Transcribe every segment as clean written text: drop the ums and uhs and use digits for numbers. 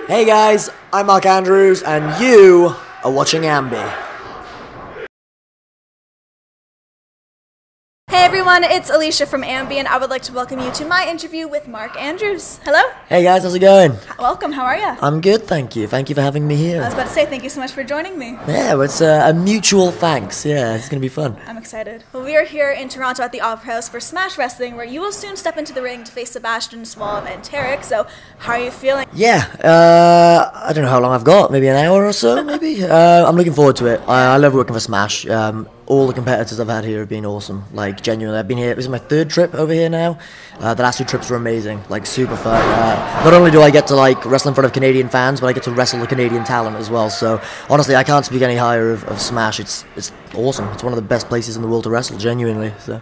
Hey guys, I'm Mark Andrews, and you are watching AMBY. Hey everyone, it's Alicia from AMBY, and I would like to welcome you to my interview with Mark Andrews. Hello? Hey guys, how's it going? Welcome, how are you? I'm good, thank you. Thank you for having me here. I was about to say, thank you so much for joining me. Yeah, well, it's a mutual thanks. Yeah, it's going to be fun. I'm excited. Well, we are here in Toronto at the Opera House for Smash Wrestling, where you will soon step into the ring to face Sebastian, Suave, and Tarek. So, how are you feeling? Yeah, I don't know how long I've got, maybe an hour or so, maybe. I'm looking forward to it. I love working for Smash. All the competitors I've had here have been awesome. Like, genuinely, I've been here, this is my third trip over here now. The last two trips were amazing, like super fun. Not only do I get to like wrestle in front of Canadian fans, but I get to wrestle the Canadian talent as well. So honestly, I can't speak any higher of Smash. It's awesome. It's one of the best places in the world to wrestle, genuinely. So.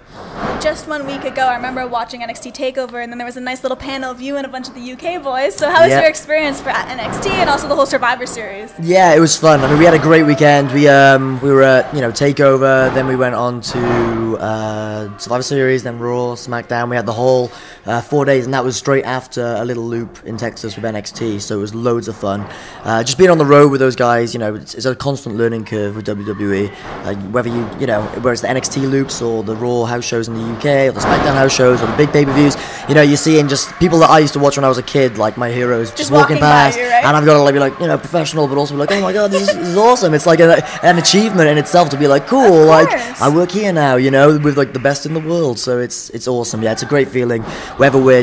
Just 1 week ago, I remember watching NXT TakeOver, and then there was a nice little panel of you and a bunch of the UK boys. So how was your experience for NXT and also the whole Survivor Series? Yeah, it was fun. I mean, we had a great weekend. We were at TakeOver, then we went on to Survivor Series, then Raw, SmackDown. We had the whole 4 days, and that was straight after a little loop in Texas with NXT. So it was loads of fun. Just being on the road with those guys, it's a constant learning curve with WWE. Whether whether it's the NXT loops or the Raw house shows in the UK or the SmackDown house shows or the big pay-per-views, you're seeing just people that I used to watch when I was a kid, like my heroes, just walking past, by you, right? And I've got to be like, professional, but also be like, oh my god, this is awesome. It's like an achievement in itself to be like, cool, like I work here now, with like the best in the world. So it's awesome. Yeah, it's a great feeling. Whether we're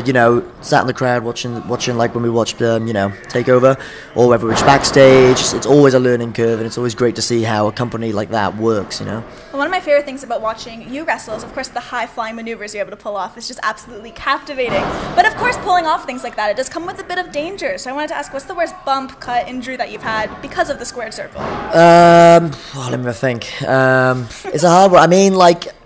sat in the crowd watching like when we watched TakeOver, or whether we're backstage, it's always a learning curve, and it's always great to see how a company like that works. Well, one of my favorite things about watching you wrestle is, of course, the high-flying maneuvers you're able to pull off. It's just absolutely captivating. But, of course, pulling off things like that, it does come with a bit of danger. So I wanted to ask, what's the worst bump, cut, injury that you've had because of the squared circle? Let me think. It's a hard one. I mean,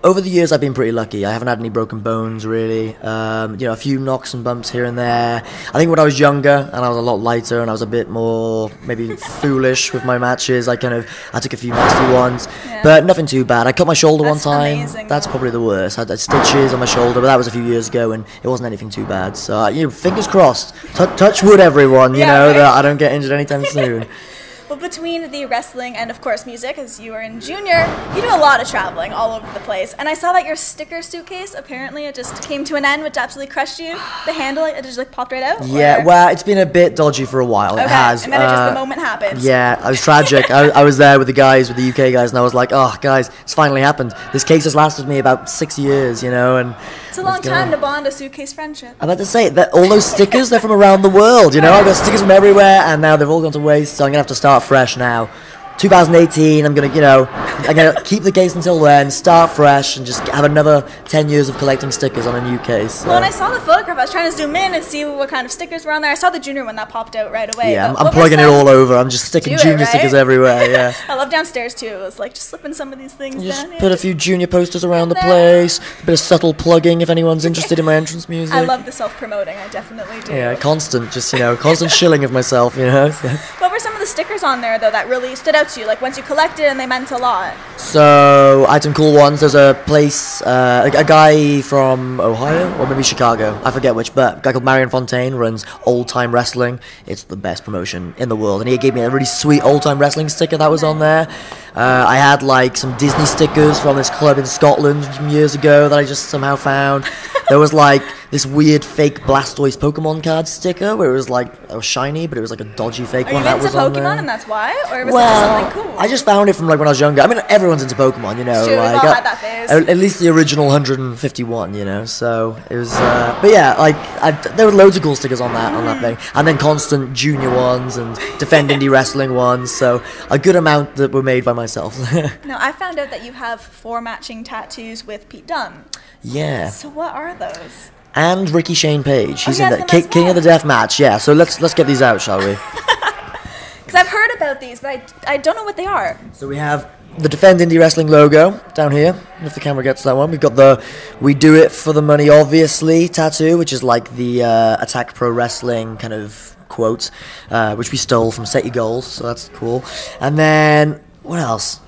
over the years, I've been pretty lucky. I haven't had any broken bones, really. A few knocks and bumps here and there. I think when I was younger and I was a lot lighter and I was a bit more maybe foolish with my matches, I took a few nasty ones, but nothing too bad. I cut my shoulder one time. Amazing. That's probably the worst. I had stitches on my shoulder, but that was a few years ago, and it wasn't anything too bad. So, fingers crossed. Touch wood, everyone. That I don't get injured anytime soon. Well, between the wrestling and, of course, music, as you were in junior, you do a lot of traveling all over the place. And I saw that your sticker suitcase, apparently, it just came to an end, which absolutely crushed you. The handle, it just popped right out? Yeah, well, it's been a bit dodgy for a while. Okay. It has. And then the moment happened. Yeah, it was tragic. I was there with the UK guys, and I was like, oh, guys, it's finally happened. This case has lasted me about 6 years, and... It's a long time to bond a suitcase friendship. I'm about to say, that all those stickers, they're from around the world, I've got stickers from everywhere, and now they've all gone to waste, so I'm going to have to start fresh now. 2018, I'm going to keep the case until then, start fresh, and just have another 10 years of collecting stickers on a new case. So. Well, when I saw the photograph, I was trying to zoom in and see what kind of stickers were on there. I saw the junior one that popped out right away. Yeah, I'm plugging it all over. I'm just sticking junior stickers everywhere, yeah. I love downstairs, too. It was like just slipping some of these things just down. Put a few junior posters around the place, a bit of subtle plugging if anyone's interested in my entrance music. I love the self-promoting. I definitely do. Yeah, constant shilling of myself, What were some of the stickers on there, though, that really stood out to you? Like, once you collected and they meant a lot. So, I had some cool ones. There's a place, a guy from Ohio, or maybe Chicago, I forget which, but a guy called Marion Fontaine runs Old Time Wrestling. It's the best promotion in the world, and he gave me a really sweet Old Time Wrestling sticker that was on there. I had some Disney stickers from this club in Scotland some years ago that I just somehow found. There was this weird fake Blastoise Pokemon card sticker where it was shiny, but it was a dodgy fake one that was on there. Are you into Pokemon and that's why? Or was it something cool? I just found it from when I was younger. I mean, everyone's into Pokemon, Sure, we've all had that phase. At least the original 151, so it was, but yeah, there were loads of cool stickers on that thing. And then constant junior ones and Defend Indie Wrestling ones, so a good amount that were made by myself. Now, I found out that you have 4 matching tattoos with Pete Dunne. Yeah. So what are those? And Rickey Shane Page. He's in the King of the Death match. Yeah, so let's get these out, shall we? Because I've heard about these, but I don't know what they are. So we have the Defend Indie Wrestling logo down here, if the camera gets that one. We've got the We Do It For The Money Obviously tattoo, which is like the Attack Pro Wrestling kind of quote, which we stole from Set Your Goals, so that's cool. And then, what else?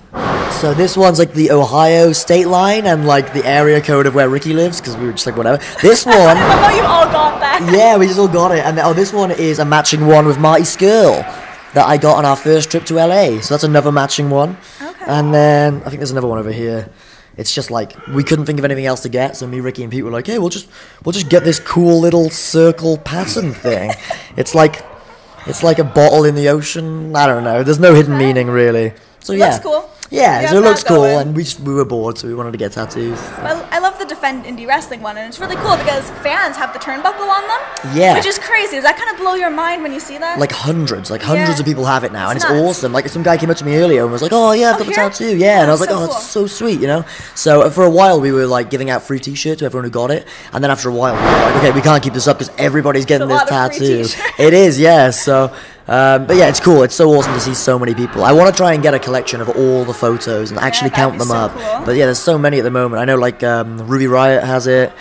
So this one's like the Ohio state line and like the area code of where Ricky lives, because we were just like, whatever. This one... I love how you all got that. Yeah, we just all got it. And this one is a matching one with Marty Scurll that I got on our first trip to LA. So that's another matching one. Okay. And then I think there's another one over here. It's just like we couldn't think of anything else to get, so me, Ricky, and Pete were like, "Hey, we'll just get this cool little circle pattern thing." It's like a bottle in the ocean. I don't know. There's no hidden meaning really. So yeah. Looks cool. Yeah, so it looks cool, and we were bored, so we wanted to get tattoos. Well, I love the Defend Indie Wrestling one, and it's really cool because fans have the turnbuckle on them. Yeah. Which is crazy. Does that kind of blow your mind when you see that? Like hundreds of people have it now, and it's nuts. awesome. Like some guy came up to me earlier and was like, "Oh yeah, I've got the tattoo." Yeah, and I was like, "Oh, that's so sweet," you know. So for a while we were like giving out free T-shirts to everyone who got it, and then after a while we were like, "Okay, we can't keep this up because everybody's getting this tattoo." It is, yeah. So. But yeah, it's cool. It's so awesome to see so many people. I want to try and get a collection of all the photos and actually count them up. Cool. But yeah, there's so many at the moment. I know like Ruby Riott has it,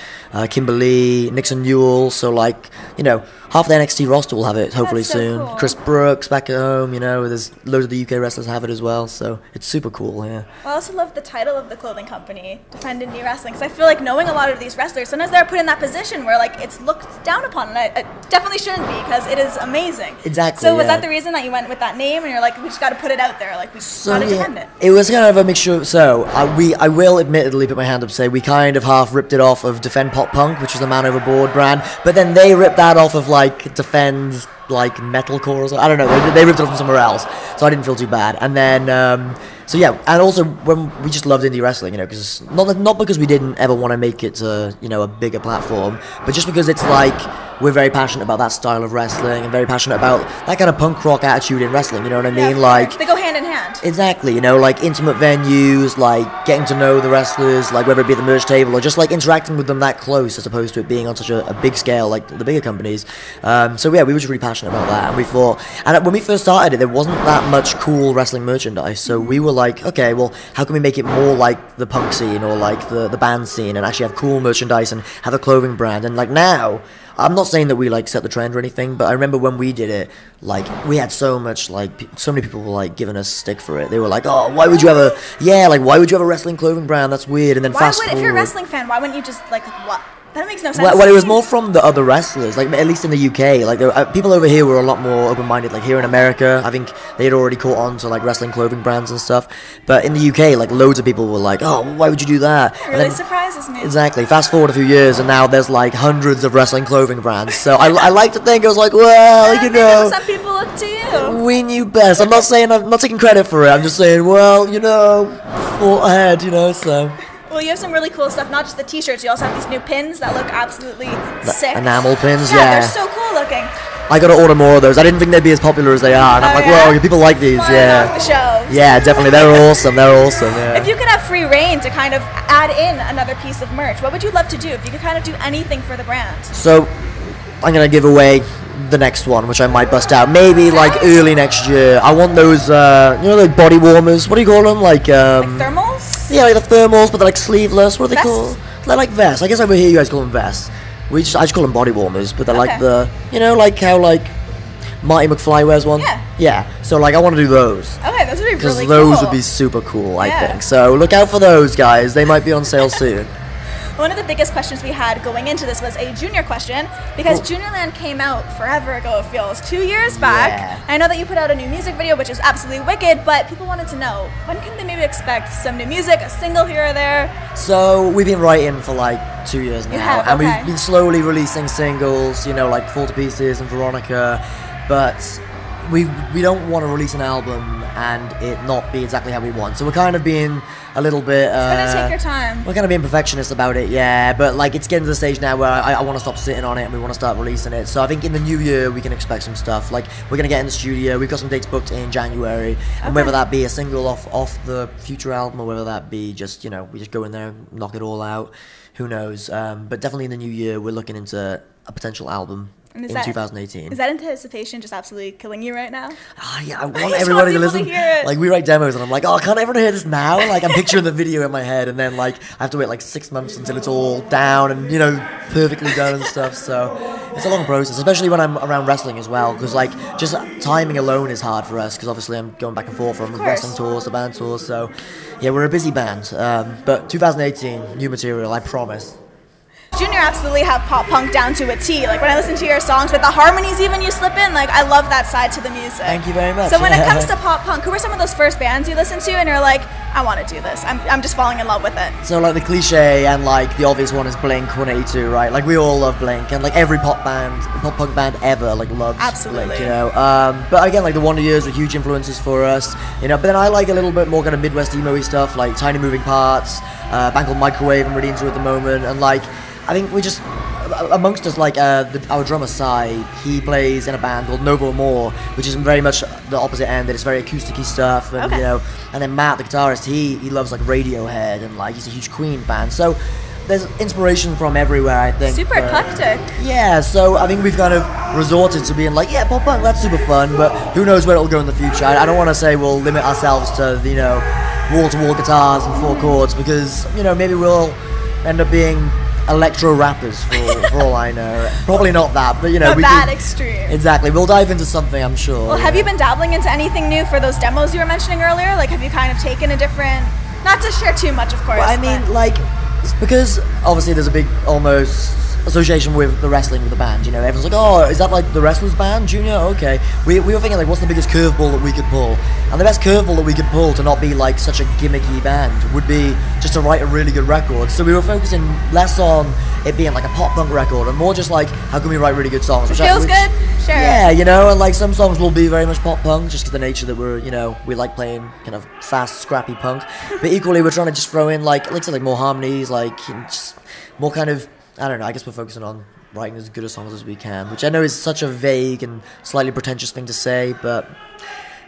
Kimberly, Nixon Newell. So like, you know, half the NXT roster will have it hopefully soon. Cool. Chris Brooks back at home, you know, there's loads of the UK wrestlers have it as well. So it's super cool, yeah. I also love the title of the clothing company, Defend Indie Wrestling, because I feel like knowing a lot of these wrestlers, sometimes they're put in that position where like it's looked down upon, and it definitely shouldn't be because it is amazing. Exactly. So was that the reason that you went with that name, and you're like, we just got to put it out there, like we got to defend it? It was kind of a mixture. So I will admittedly put my hand up and say we kind of half ripped it off of Defend Poppunk, which was the Man Overboard brand, but then they ripped that off of like Defend like metalcore or something. I don't know. They ripped it off from somewhere else, so I didn't feel too bad. And then so yeah, and also when we just loved indie wrestling, you know, because not because we didn't ever want to make it to, you know, a bigger platform, but just because it's like we're very passionate about that style of wrestling and very passionate about that kind of punk rock attitude in wrestling. You know what I mean? Like they go hand in hand. Exactly. You know, like intimate venues, like getting to know the wrestlers, like whether it be at the merch table or just like interacting with them that close, as opposed to it being on such a big scale like the bigger companies. So yeah, we were just really passionate about that, and we thought, and when we first started it, there wasn't that much cool wrestling merchandise, so we were like, okay, well, how can we make it more like the punk scene or like the band scene, and actually have cool merchandise and have a clothing brand. And like now, I'm not saying that we like set the trend or anything, but I remember when we did it, like we had so much, like so many people were like giving us stick for it. They were like, "Oh, why would you have why would you have a wrestling clothing brand? That's weird." And then if you're a wrestling fan, why wouldn't you just like what? That makes no sense. Well, it was more from the other wrestlers, like at least in the UK. Like people over here were a lot more open-minded. Like here in America, I think they had already caught on to like wrestling clothing brands and stuff. But in the UK, like loads of people were like, "Oh, why would you do that?" It really surprises me. Exactly. Fast forward a few years, and now there's like hundreds of wrestling clothing brands. So I like to think I was like, well, you know, some people look to you. We knew best. I'm not taking credit for it. I'm just saying, well, you know, thought ahead, you know, so. Well, you have some really cool stuff, not just the t-shirts, you also have these new pins that look absolutely sick. Enamel pins, yeah. They're so cool looking. I gotta order more of those. I didn't think they'd be as popular as they are, and I'm like, whoa, people like these, Off the shelves. Yeah, definitely, they're awesome, yeah. If you could have free reign to kind of add in another piece of merch, what would you love to do if you could kind of do anything for the brand? So, I'm gonna give away the next one, which I might bust out, maybe like early next year. I want those, you know, like body warmers, what do you call them? Like thermals? Yeah, like the thermals, but they're like sleeveless. What are they called? They're like vests. I guess over here you guys call them vests. I just call them body warmers, but they're like the, you know, like how like Marty McFly wears one. Yeah. So like I want to do those. Okay, those would be really cool. Because those would be super cool, I think. So look out for those, guys. They might be on sale soon. One of the biggest questions we had going into this was a junior question, because Juniorland came out forever ago, it feels, 2 years back. Yeah. I know that you put out a new music video, which is absolutely wicked, but people wanted to know, when can they maybe expect some new music, a single here or there? So we've been writing for like 2 years now, and we've been slowly releasing singles, you know, like Fall to Pieces and Veronica, but we don't want to release an album and it not be exactly how we want. So we're kind of being a little bit... it's going to take your time. We're kind of being perfectionist about it, yeah. But like it's getting to the stage now where I want to stop sitting on it and we want to start releasing it. So I think in the new year we can expect some stuff. Like we're going to get in the studio. We've got some dates booked in January. And whether that be a single off the future album or whether that be just, you know, we just go in there and knock it all out. Who knows? But definitely in the new year we're looking into a potential album. in 2018. Is that anticipation just absolutely killing you right now? Yeah, I want everybody to listen. Hear it. Like, we write demos and I'm like, oh, can't everyone hear this now? Like, I'm picturing the video in my head, and then like I have to wait like 6 months until it's all down and, you know, perfectly done and stuff. So it's a long process, especially when I'm around wrestling as well, because like just timing alone is hard for us, because obviously I'm going back and forth from wrestling tours to band tours. So yeah, we're a busy band. But 2018, new material, I promise. Junior absolutely have pop punk down to a T. Like, when I listen to your songs, with the harmonies even you slip in, like, I love that side to the music. Thank you very much. So when it comes to pop punk, who were some of those first bands you listened to and you're like, I want to do this, I'm just falling in love with it? So like the cliche and like the obvious one is Blink 182, right? Like, we all love Blink, and like every pop punk band ever like loves Blink, you know. But again, like the Wonder Years were huge influences for us, you know. But then I like a little bit more kind of Midwest emo-y stuff, like Tiny Moving Parts, a band called Microwave I'm really into at the moment, and like I think we just, amongst us, like our drummer Sai, he plays in a band called Novo More, which is very much the opposite end. It's very acoustic-y stuff, and you know. And then Matt, the guitarist, he loves like Radiohead, and like he's a huge Queen fan. So there's inspiration from everywhere, I think. Super eclectic. Yeah, so I think we've kind of resorted to being like, yeah, pop punk, that's super fun, but who knows where it'll go in the future. I don't want to say we'll limit ourselves to, you know, wall-to-wall guitars and 4 chords, because, you know, maybe we'll end up being electro rappers for all I know. Probably not that, but you know, not that extreme. Exactly. We'll dive into something, I'm sure. Well, have you been dabbling into anything new for those demos you were mentioning earlier? Like, have you kind of taken a different, not to share too much, of course. Well, I mean, like, because obviously there's a big almost association with the wrestling with the band, you know. Everyone's like, oh, is that like the wrestlers band, Junior? Okay. We were thinking like, what's the biggest curveball that we could pull? And the best curveball that we could pull to not be like such a gimmicky band would be just to write a really good record. So we were focusing less on it being like a pop punk record and more just like, how can we write really good songs? It feels good? Sure. Yeah, you know, and like some songs will be very much pop punk just because the nature that we're, you know, we like playing kind of fast, scrappy punk. But equally, we're trying to just throw in like I said, like more harmonies, like just more kind of, I don't know, I guess we're focusing on writing as good a songs as we can, which I know is such a vague and slightly pretentious thing to say, but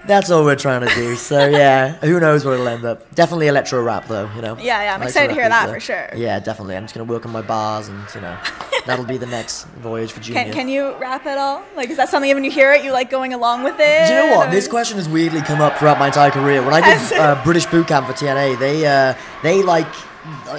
that's all we're trying to do. So yeah, who knows where it'll end up. Definitely electro rap though, you know. Yeah, I'm excited to hear that for sure. Yeah, definitely. I'm just going to work on my bars and, you know, that'll be the next voyage for Junior. Can you rap at all? Like, is that something when you hear it, you like going along with it? Do you know what? This question has weirdly come up throughout my entire career. When I did British boot camp for TNA, they like,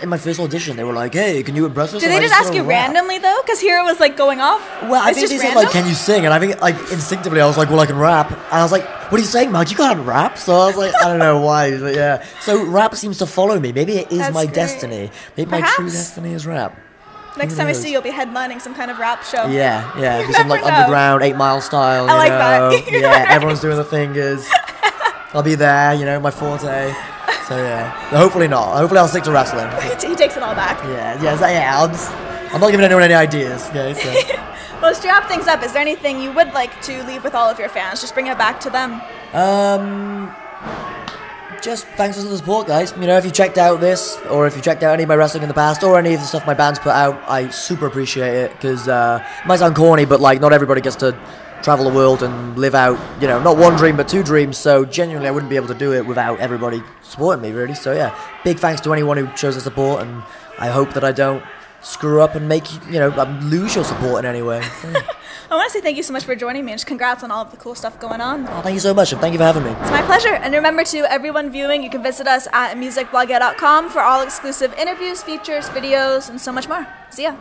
in my first audition, they were like, hey, can you impress us? Did they just ask you randomly, though? Because here it was, like, going off? Well, I think they said, like, can you sing? And I think, like, instinctively, I was like, well, I can rap. And I was like, what are you saying, Mark? You can't rap. So I was like, I don't know why, but yeah. So rap seems to follow me. Maybe it is my destiny. Maybe my true destiny is rap. Next time I see you, you'll be headlining some kind of rap show. Yeah. Be some, like, underground, 8 Mile style, I like that. Yeah, everyone's doing the fingers. I'll be there, you know, my forte. So yeah, hopefully not. Hopefully I'll stick to wrestling. He takes it all back. I'm not giving anyone any ideas. Okay, so. Well, to wrap things up, is there anything you would like to leave with all of your fans? Just bring it back to them. Just thanks for the support, guys. You know, if you checked out this, or if you checked out any of my wrestling in the past, or any of the stuff my band's put out, I super appreciate it, because it might sound corny, but like not everybody gets to travel the world and live out, you know, not one dream but 2 dreams. So genuinely, I wouldn't be able to do it without everybody supporting me, really. So yeah, big thanks to anyone who shows the support, and I hope that I don't screw up and make you know, lose your support in any way. So, yeah. I want to say thank you so much for joining me, and just congrats on all of the cool stuff going on. Oh, thank you so much, and thank you for having me. It's my pleasure. And remember, to everyone viewing, you can visit us at musicblogger.com for all exclusive interviews, features, videos, and so much more. See ya.